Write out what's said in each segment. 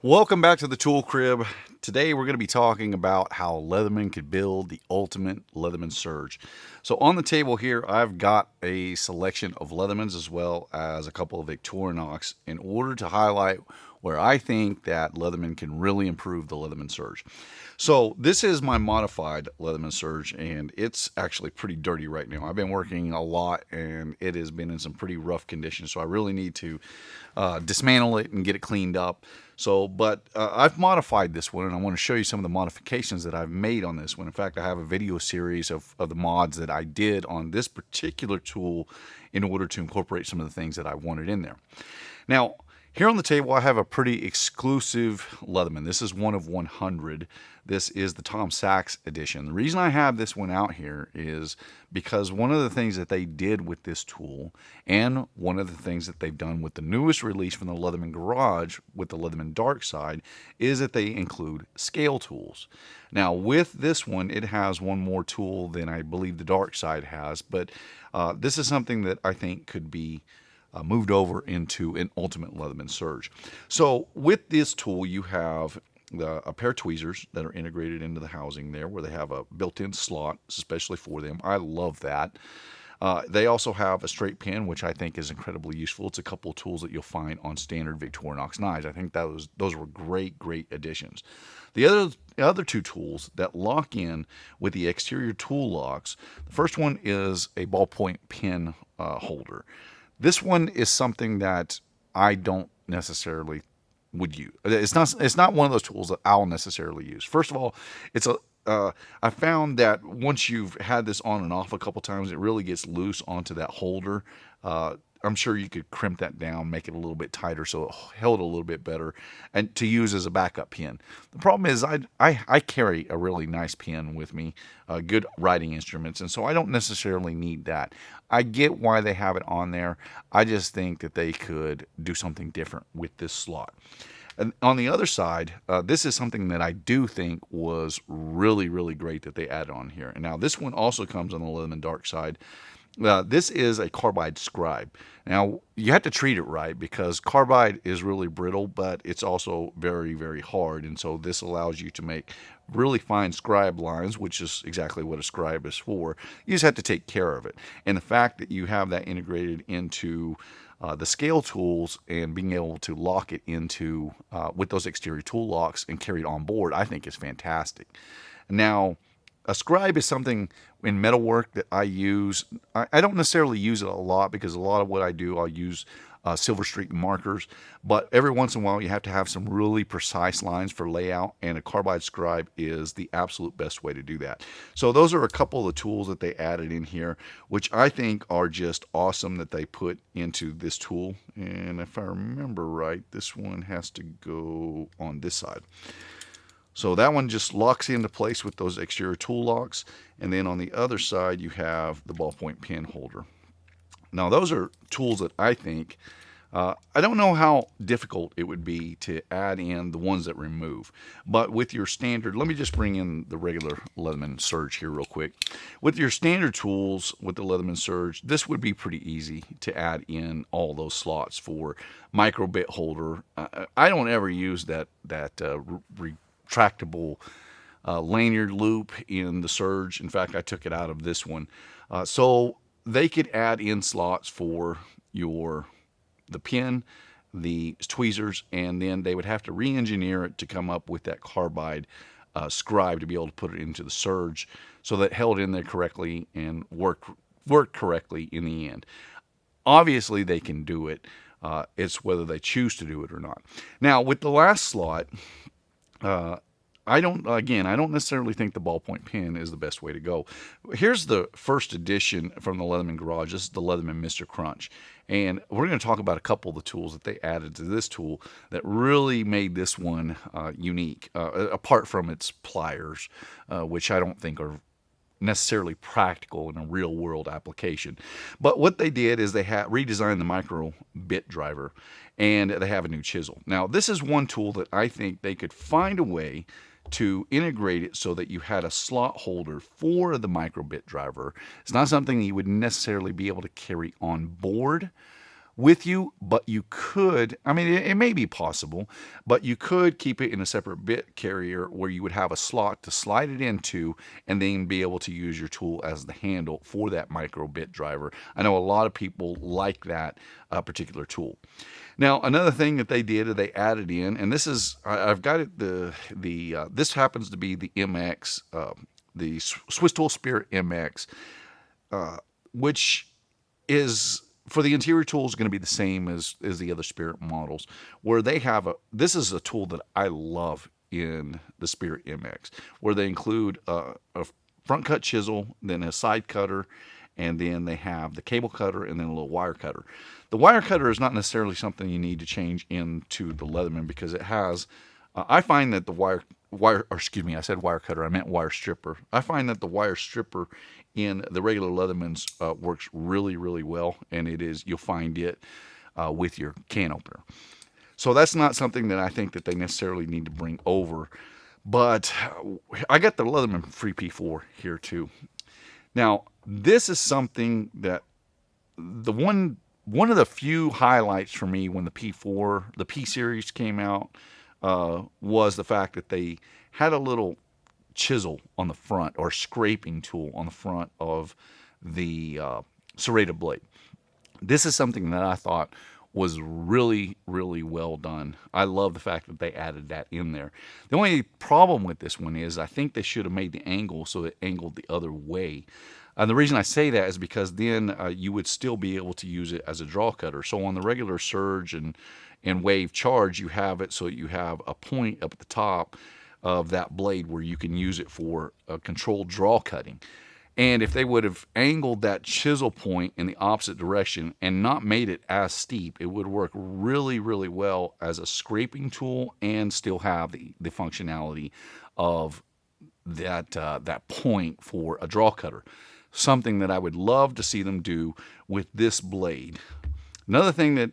Welcome back to the Tool Crib. Today we're going to be talking about how Leatherman could build the ultimate Leatherman Surge. So on the table here, I've got a selection of Leathermans as well as a couple of Victorinox in order to highlight where I think that Leatherman can really improve the Leatherman Surge. So this is my modified Leatherman Surge, and it's actually pretty dirty right now. I've been working a lot, and it has been in some pretty rough conditions, so I really need to dismantle it and get it cleaned up. But I've modified this one, and I want to show you some of the modifications that I've made on this one. In fact, I have a video series of the mods that I did on this particular tool in order to incorporate some of the things that I wanted in there. Now, here on the table, I have a pretty exclusive Leatherman. This is one of 100. This is the Tom Sachs edition. The reason I have this one out here is because one of the things that they did with this tool, and one of the things that they've done with the newest release from the Leatherman Garage with the Leatherman Dark Side, is that they include scale tools. Now, with this one, it has one more tool than I believe the Dark Side has, but this is something that I think could be moved over into an ultimate Leatherman Surge. So with this tool, you have a pair of tweezers that are integrated into the housing there, where they have a built-in slot especially for them. I love that. They also have a straight pen, which I think is incredibly useful. It's a couple of tools that you'll find on standard Victorinox knives. I think those were great additions. The other two tools that lock in with the exterior tool locks, the first one is a ballpoint pen holder. This one is something that I don't necessarily would use. It's not one of those tools that I'll necessarily use. First of all, I found that once you've had this on and off a couple times, it really gets loose onto that holder. I'm sure you could crimp that down, make it a little bit tighter so it held a little bit better, and to use as a backup pen. The problem is I carry a really nice pen with me, good writing instruments, and so I don't necessarily need that. I get why they have it on there. I just think that they could do something different with this slot. And on the other side, this is something that I do think was really great that they added on here. And now this one also comes on the Leatherman Dark Side. This is a Carbide Scribe. Now, you have to treat it right because carbide is really brittle, but it's also very hard. And so this allows you to make really fine scribe lines, which is exactly what a scribe is for. You just have to take care of it. And the fact that you have that integrated into the scale tools and being able to lock it into with those exterior tool locks and carry it on board, I think is fantastic. Now, a scribe is something in metalwork that I use. I don't necessarily use it a lot because a lot of what I do, I'll use silver streak markers. But every once in a while, you have to have some really precise lines for layout, and a carbide scribe is the absolute best way to do that. So those are a couple of the tools that they added in here, which I think are just awesome that they put into this tool. And if I remember right, this one has to go on this side. So that one just locks into place with those exterior tool locks. And then on the other side, you have the ballpoint pen holder. Now, those are tools that I think, I don't know how difficult it would be to add in the ones that remove. But with your standard, let me just bring in the regular Leatherman Surge here real quick. With your standard tools with the Leatherman Surge, this would be pretty easy to add in all those slots for micro bit holder. I don't ever use that retractable lanyard loop in the Surge. In fact, I took it out of this one. So they could add in slots for the pen, the tweezers, and then they would have to re-engineer it to come up with that carbide scribe to be able to put it into the Surge so that it held in there correctly and worked correctly in the end. Obviously, they can do it. It's whether they choose to do it or not. Now, with the last slot, I don't necessarily think the ballpoint pen is the best way to go. Here's the first edition from the Leatherman Garage. This is the Leatherman Mr Crunch. And we're going to talk about a couple of the tools that they added to this tool that really made this one unique, apart from its pliers, which I don't think are necessarily practical in a real world application. But what they did is they redesigned the micro bit driver, and they have a new chisel. Now, this is one tool that I think they could find a way to integrate it so that you had a slot holder for the micro bit driver. It's not something you would necessarily be able to carry on board, with you, but you could, I mean, it may be possible, but you could keep it in a separate bit carrier where you would have a slot to slide it into and then be able to use your tool as the handle for that micro bit driver. I know a lot of people like that particular tool. Now, another thing that they did, they added in, and this is, I've got it, this happens to be the MX, the Swiss Tool Spirit MX, which is for the interior tools going to be the same as the other Spirit models, where they have this is a tool that I love in the Spirit MX, where they include a front cut chisel, then a side cutter, and then they have the cable cutter and then a little wire cutter. The wire cutter is not necessarily something you need to change into the Leatherman because it has, I find that the wire, or excuse me, I said wire cutter, I meant wire stripper. I find that the wire stripper in the regular Leathermans works really, really well, and you'll find it with your can opener. So that's not something that I think that they necessarily need to bring over. But I got the Leatherman Free P4 here too. Now, this is something that one of the few highlights for me when the P4, the P series came out, was the fact that they had a little chisel on the front, or scraping tool on the front of the serrated blade. This is something that I thought was really, really well done. I love the fact that they added that in there. The only problem with this one is I think they should have made the angle so it angled the other way. And the reason I say that is because then you would still be able to use it as a draw cutter. So on the regular Surge and Wave Charge, you have it so you have a point up at the top of that blade where you can use it for a controlled draw cutting. And if they would have angled that chisel point in the opposite direction and not made it as steep, it would work really, really well as a scraping tool and still have the functionality of that point for a draw cutter. Something that I would love to see them do with this blade. Another thing that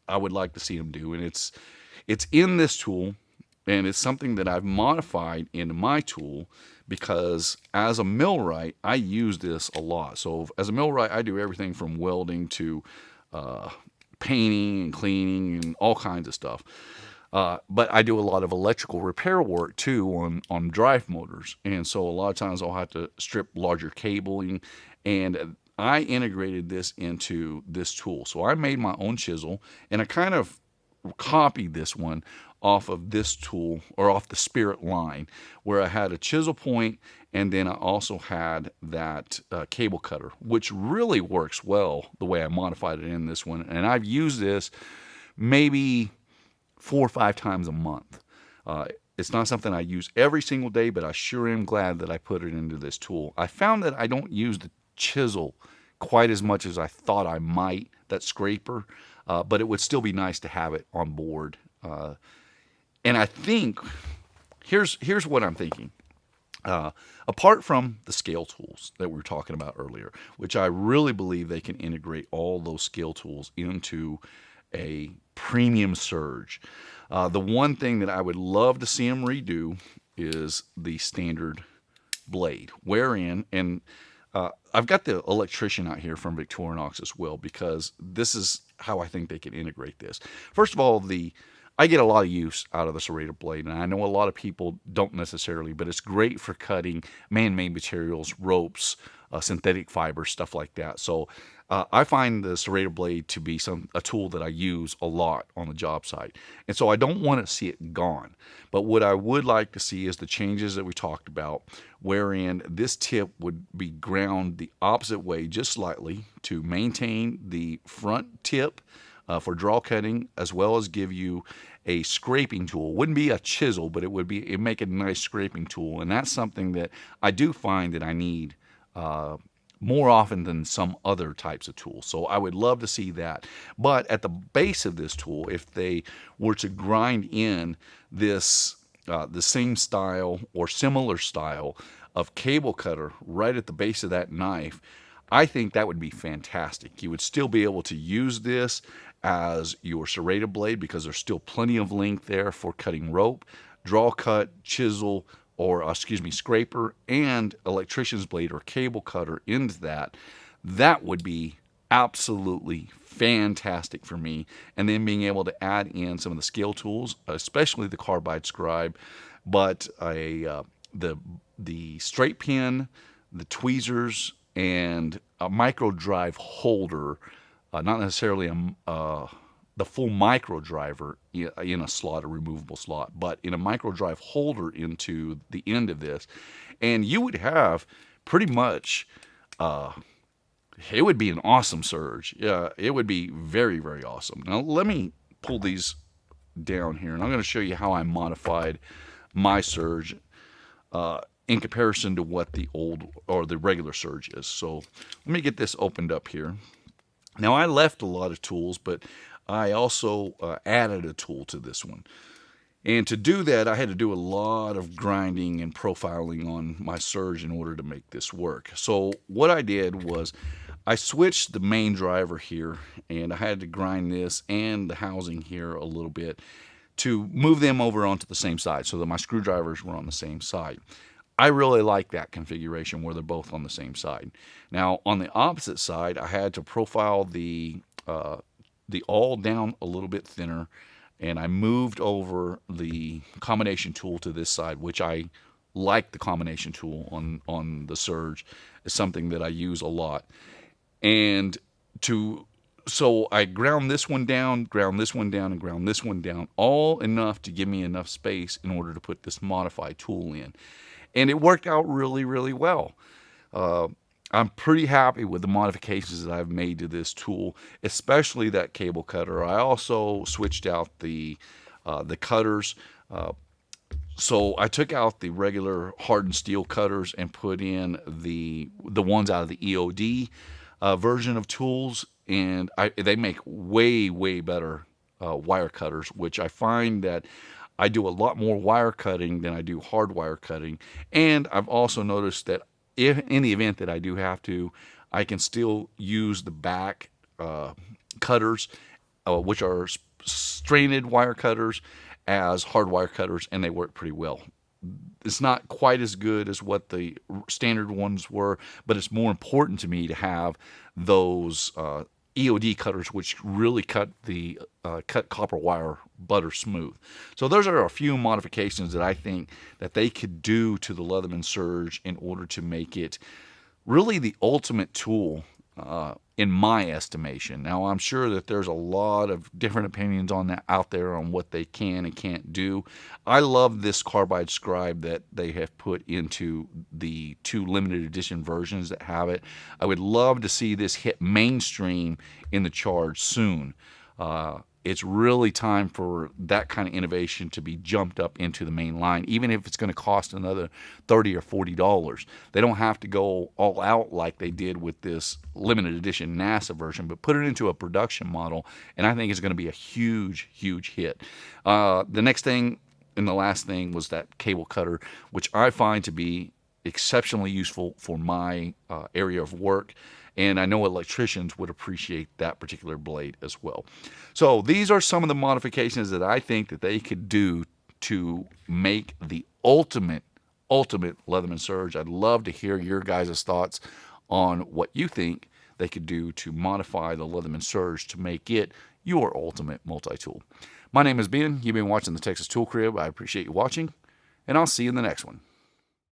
I would like to see them do, and it's in this tool, and it's something that I've modified into my tool because as a millwright, I use this a lot. So as a millwright, I do everything from welding to painting and cleaning and all kinds of stuff. But I do a lot of electrical repair work too on drive motors. And so a lot of times I'll have to strip larger cabling, and I integrated this into this tool. So I made my own chisel, and I kind of copied this one off of this tool, or off the Spirit line, where I had a chisel point, and then I also had that cable cutter, which really works well the way I modified it in this one. And I've used this maybe 4 or 5 times a month. It's not something I use every single day, but I sure am glad that I put it into this tool. I found that I don't use the chisel quite as much as I thought I might, that scraper, but it would still be nice to have it on board. And I think, here's what I'm thinking. Apart from the scale tools that we were talking about earlier, which I really believe they can integrate all those scale tools into a premium Surge. The one thing that I would love to see them redo is the standard blade, wherein, and I've got the electrician out here from Victorinox as well, because this is how I think they can integrate this. First of all, I get a lot of use out of the serrated blade, and I know a lot of people don't necessarily, but it's great for cutting man-made materials, ropes, synthetic fibers, stuff like that. So I find the serrated blade to be a tool that I use a lot on the job site. And so I don't want to see it gone. But what I would like to see is the changes that we talked about, wherein this tip would be ground the opposite way just slightly to maintain the front tip for draw cutting, as well as give you a scraping tool. It wouldn't be a chisel, but it'd make a nice scraping tool. And that's something that I do find that I need more often than some other types of tools. So I would love to see that. But at the base of this tool, if they were to grind in this the same style or similar style of cable cutter right at the base of that knife, I think that would be fantastic. You would still be able to use this as your serrated blade because there's still plenty of length there for cutting rope, draw cut, chisel, or scraper, and electrician's blade or cable cutter into that. That would be absolutely fantastic for me. And then being able to add in some of the scale tools, especially the Carbide Scribe, but the straight pin, the tweezers, and a micro drive holder, not necessarily the full micro driver in a slot, a removable slot, but in a micro drive holder into the end of this. And you would have pretty much, it would be an awesome surge. Yeah, it would be very, very awesome. Now, let me pull these down here, and I'm going to show you how I modified my surge in comparison to what the old or the regular surge is. So let me get this opened up here. Now, I left a lot of tools, but I also added a tool to this one. And to do that, I had to do a lot of grinding and profiling on my surge in order to make this work. So what I did was I switched the main driver here, and I had to grind this and the housing here a little bit to move them over onto the same side so that my screwdrivers were on the same side. I really like that configuration where they're both on the same side. Now, on the opposite side, I had to profile the awl down a little bit thinner, and I moved over the combination tool to this side, which I like. The combination tool on the surge is something that I use a lot. And so I ground this one down, ground this one down, and ground this one down, all enough to give me enough space in order to put this modify tool in. And it worked out really, really well. I'm pretty happy with the modifications that I've made to this tool, especially that cable cutter. I also switched out the cutters. So I took out the regular hardened steel cutters and put in the ones out of the EOD version of tools, and they make way, way better wire cutters, which I find that I do a lot more wire cutting than I do hard wire cutting. And I've also noticed that if in the event that I do have to, I can still use the back cutters, which are strained wire cutters, as hard wire cutters, and they work pretty well. It's not quite as good as what the standard ones were, but it's more important to me to have those EOD cutters, which really cut copper wire butter smooth. So those are a few modifications that I think that they could do to the Leatherman Surge in order to make it really the ultimate tool in my estimation. Now, I'm sure that there's a lot of different opinions on that out there on what they can and can't do. I love this Carbide Scribe that they have put into the 2 limited edition versions that have it. I would love to see this hit mainstream in the charge soon. It's really time for that kind of innovation to be jumped up into the main line, even if it's going to cost another $30 or $40. They don't have to go all out like they did with this limited edition NASA version, but put it into a production model, and I think it's going to be a huge, huge hit. The next thing and the last thing was that cable cutter, which I find to be exceptionally useful for my area of work. And I know electricians would appreciate that particular blade as well. So these are some of the modifications that I think that they could do to make the ultimate Leatherman Surge. I'd love to hear your guys' thoughts on what you think they could do to modify the Leatherman Surge to make it your ultimate multi-tool. My name is Ben. You've been watching the Texas Tool Crib. I appreciate you watching, and I'll see you in the next one.